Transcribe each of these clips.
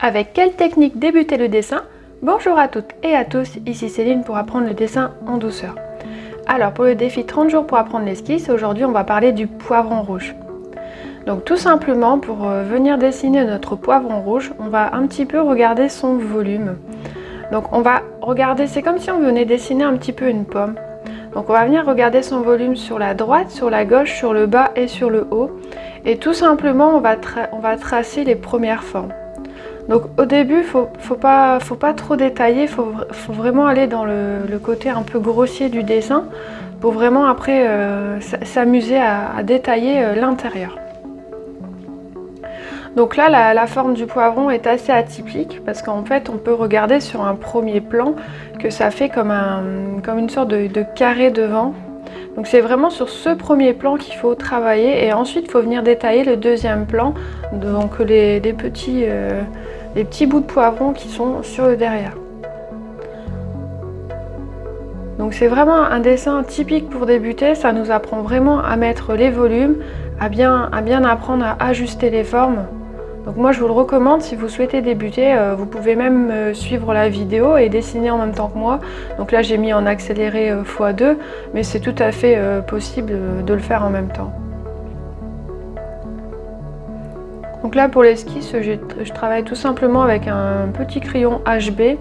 Avec quelle technique débuter le dessin? Bonjour à toutes et à tous, ici Céline pour apprendre le dessin en douceur. Alors pour le défi 30 jours pour apprendre l'esquisse, aujourd'hui on va parler du poivron rouge. Donc tout simplement pour venir dessiner notre poivron rouge, on va un petit peu regarder son volume. Donc on va regarder, c'est comme si on venait dessiner un petit peu une pomme. Donc on va venir regarder son volume sur la droite, sur la gauche, sur le bas et sur le haut. Et tout simplement on va tracer les premières formes. Donc au début, faut pas trop détailler, faut vraiment aller dans le côté un peu grossier du dessin pour vraiment après s'amuser à détailler l'intérieur. Donc là, la forme du poivron est assez atypique parce qu'en fait, on peut regarder sur un premier plan que ça fait comme une sorte de carré devant. Donc c'est vraiment sur ce premier plan qu'il faut travailler et ensuite il faut venir détailler le deuxième plan, donc les petits bouts de poivron qui sont sur le derrière. Donc c'est vraiment un dessin typique pour débuter, ça nous apprend vraiment à mettre les volumes, à bien apprendre à ajuster les formes. Donc moi je vous le recommande, si vous souhaitez débuter, vous pouvez même suivre la vidéo et dessiner en même temps que moi. Donc là j'ai mis en accéléré x2, mais c'est tout à fait possible de le faire en même temps. Donc là pour l'esquisse, je travaille tout simplement avec un petit crayon HB.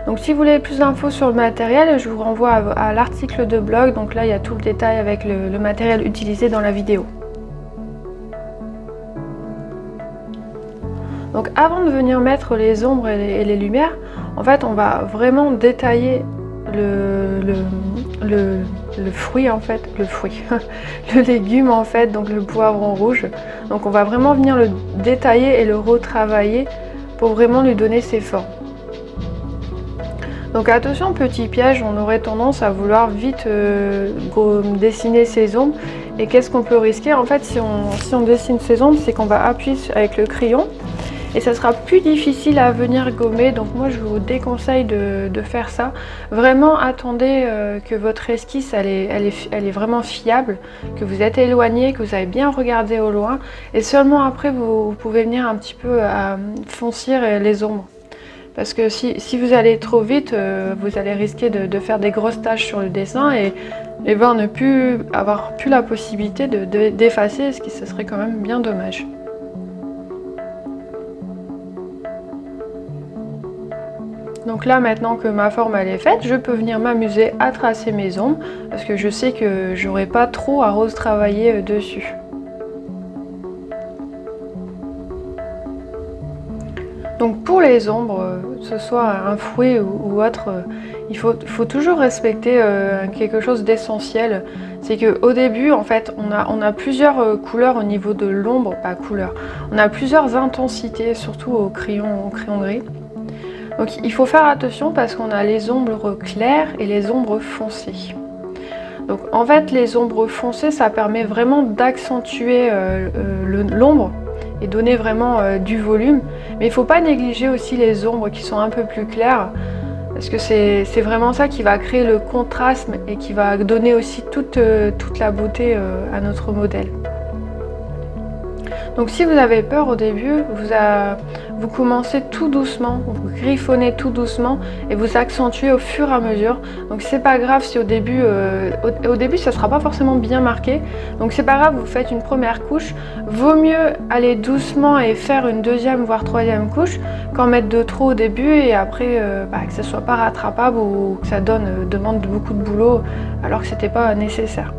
Donc si vous voulez plus d'infos sur le matériel, je vous renvoie à l'article de blog. Donc là il y a tout le détail avec le matériel utilisé dans la vidéo. Donc avant de venir mettre les ombres et les lumières, en fait on va vraiment détailler le fruit en fait, le légume en fait, donc le poivron rouge. Donc on va vraiment venir le détailler et le retravailler pour vraiment lui donner ses formes. Donc attention, petit piège, on aurait tendance à vouloir vite dessiner ses ombres. Et qu'est-ce qu'on peut risquer? En fait, si on dessine ses ombres, c'est qu'on va appuyer avec le crayon. Et ça sera plus difficile à venir gommer, donc moi je vous déconseille de faire ça. Vraiment attendez que votre esquisse elle est vraiment fiable, que vous êtes éloigné, que vous avez bien regardé au loin. Et seulement après vous pouvez venir un petit peu foncir les ombres. Parce que si vous allez trop vite, vous allez risquer de faire des grosses taches sur le dessin et ne plus avoir la possibilité d'effacer, ce qui serait quand même bien dommage. Donc là maintenant que ma forme elle est faite, je peux venir m'amuser à tracer mes ombres parce que je sais que j'aurai pas trop à retravailler dessus. Donc pour les ombres, que ce soit un fruit ou autre, il faut toujours respecter quelque chose d'essentiel. C'est qu'au début en fait on a plusieurs couleurs au niveau de l'ombre, pas couleurs, on a plusieurs intensités, surtout au crayon gris. Donc il faut faire attention parce qu'on a les ombres claires et les ombres foncées. Donc en fait les ombres foncées ça permet vraiment d'accentuer l'ombre et donner vraiment du volume. Mais il ne faut pas négliger aussi les ombres qui sont un peu plus claires parce que c'est vraiment ça qui va créer le contraste et qui va donner aussi toute la beauté à notre modèle. Donc si vous avez peur au début, vous commencez tout doucement, vous griffonnez tout doucement et vous accentuez au fur et à mesure. Donc c'est pas grave si au début ça sera pas forcément bien marqué. Donc c'est pas grave, vous faites une première couche. Vaut mieux aller doucement et faire une deuxième voire troisième couche qu'en mettre de trop au début et après que ça soit pas rattrapable ou que ça demande beaucoup de boulot alors que c'était pas nécessaire.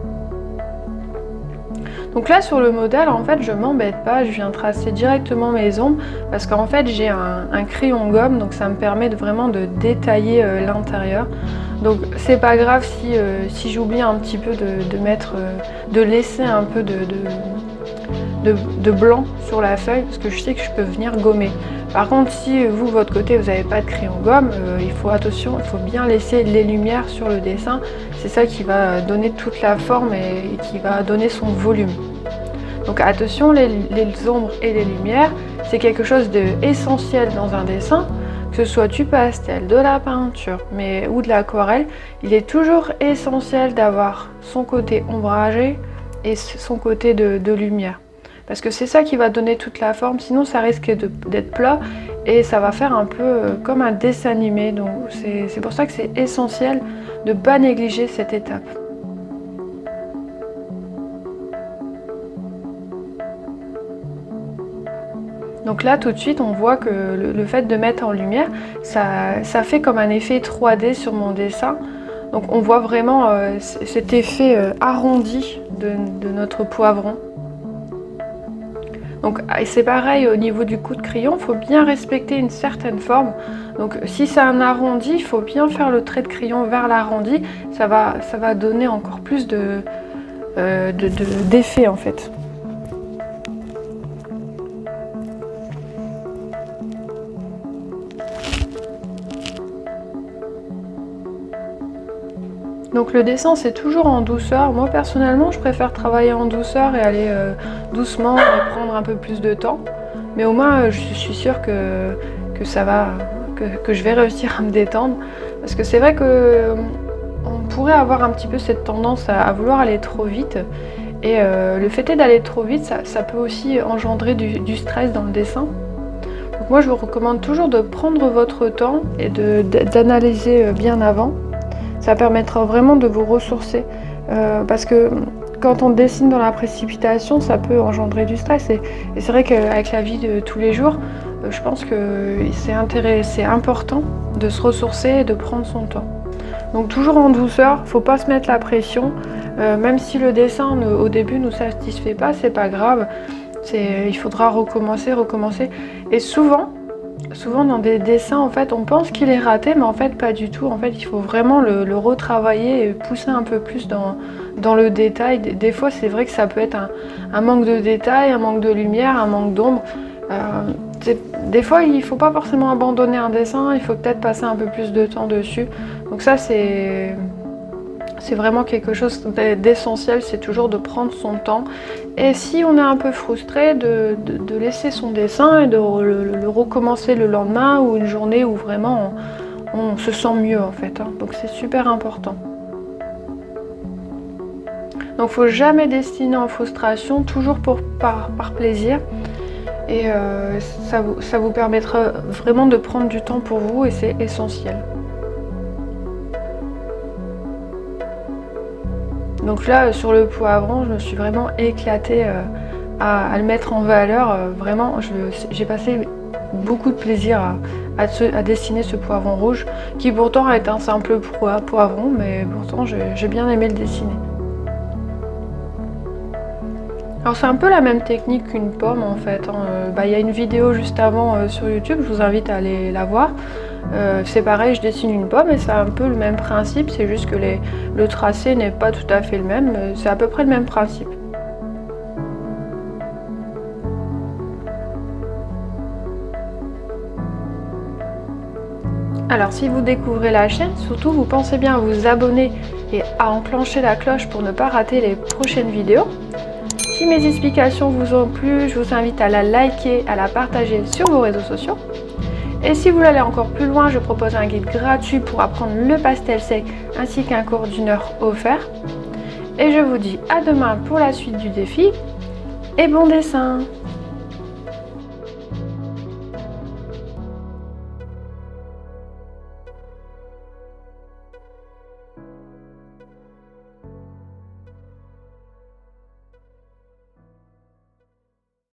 Donc là sur le modèle en fait je m'embête pas, je viens tracer directement mes ombres parce qu'en fait j'ai un crayon gomme, donc ça me permet vraiment de détailler l'intérieur. Donc c'est pas grave si j'oublie un petit peu de laisser un peu de blanc sur la feuille parce que je sais que je peux venir gommer. Par contre si vous, votre côté, vous n'avez pas de crayon gomme, il faut bien laisser les lumières sur le dessin. C'est ça qui va donner toute la forme et qui va donner son volume. Donc attention, les ombres et les lumières, c'est quelque chose d'essentiel dans un dessin. Que ce soit du pastel, de la peinture ou de l'aquarelle, il est toujours essentiel d'avoir son côté ombragé et son côté de lumière. Parce que c'est ça qui va donner toute la forme, sinon ça risque d'être plat et ça va faire un peu comme un dessin animé. Donc c'est pour ça que c'est essentiel de ne pas négliger cette étape. Donc là tout de suite on voit que le fait de mettre en lumière, ça fait comme un effet 3D sur mon dessin. Donc on voit vraiment cet effet arrondi de notre poivron. Donc c'est pareil au niveau du coup de crayon, il faut bien respecter une certaine forme. Donc si c'est un arrondi, il faut bien faire le trait de crayon vers l'arrondi. Ça va donner encore plus d'effet en fait. Donc le dessin c'est toujours en douceur. Moi personnellement je préfère travailler en douceur et aller doucement et prendre un peu plus de temps. Mais au moins je suis sûre que ça va, que je vais réussir à me détendre. Parce que c'est vrai que on pourrait avoir un petit peu cette tendance à vouloir aller trop vite. Et le fait est d'aller trop vite, ça peut aussi engendrer du stress dans le dessin. Donc moi je vous recommande toujours de prendre votre temps et d'analyser bien avant. Ça permettra vraiment de vous ressourcer parce que quand on dessine dans la précipitation, ça peut engendrer du stress. Et c'est vrai qu'avec la vie de tous les jours, je pense que c'est important de se ressourcer et de prendre son temps. Donc toujours en douceur, faut pas se mettre la pression. Même si le dessin au début nous satisfait pas, c'est pas grave. Il faudra recommencer. Et souvent dans des dessins, en fait, on pense qu'il est raté, mais en fait, pas du tout. En fait, il faut vraiment le retravailler et pousser un peu plus dans le détail. Des fois, c'est vrai que ça peut être un manque de détail, un manque de lumière, un manque d'ombre. Des fois, il ne faut pas forcément abandonner un dessin, il faut peut-être passer un peu plus de temps dessus. Donc ça, c'est vraiment quelque chose d'essentiel, c'est toujours de prendre son temps. Et si on est un peu frustré, de laisser son dessin et de le recommencer le lendemain ou une journée où vraiment on se sent mieux en fait. Donc c'est super important. Donc il ne faut jamais dessiner en frustration, toujours par plaisir. Et ça vous permettra vraiment de prendre du temps pour vous et c'est essentiel. Donc là, sur le poivron, je me suis vraiment éclatée à le mettre en valeur. Vraiment, j'ai passé beaucoup de plaisir à dessiner ce poivron rouge, qui pourtant est un simple poivron, mais pourtant j'ai bien aimé le dessiner. Alors c'est un peu la même technique qu'une pomme en fait. Y a une vidéo juste avant sur YouTube, je vous invite à aller la voir. C'est pareil, je dessine une pomme et c'est un peu le même principe, c'est juste que le tracé n'est pas tout à fait le même, c'est à peu près le même principe. Alors si vous découvrez la chaîne, surtout vous pensez bien à vous abonner et à enclencher la cloche pour ne pas rater les prochaines vidéos. Si mes explications vous ont plu, je vous invite à la liker, à la partager sur vos réseaux sociaux. Et si vous voulez aller encore plus loin, je propose un guide gratuit pour apprendre le pastel sec ainsi qu'un cours d'1 heure offert. Et je vous dis à demain pour la suite du défi et bon dessin!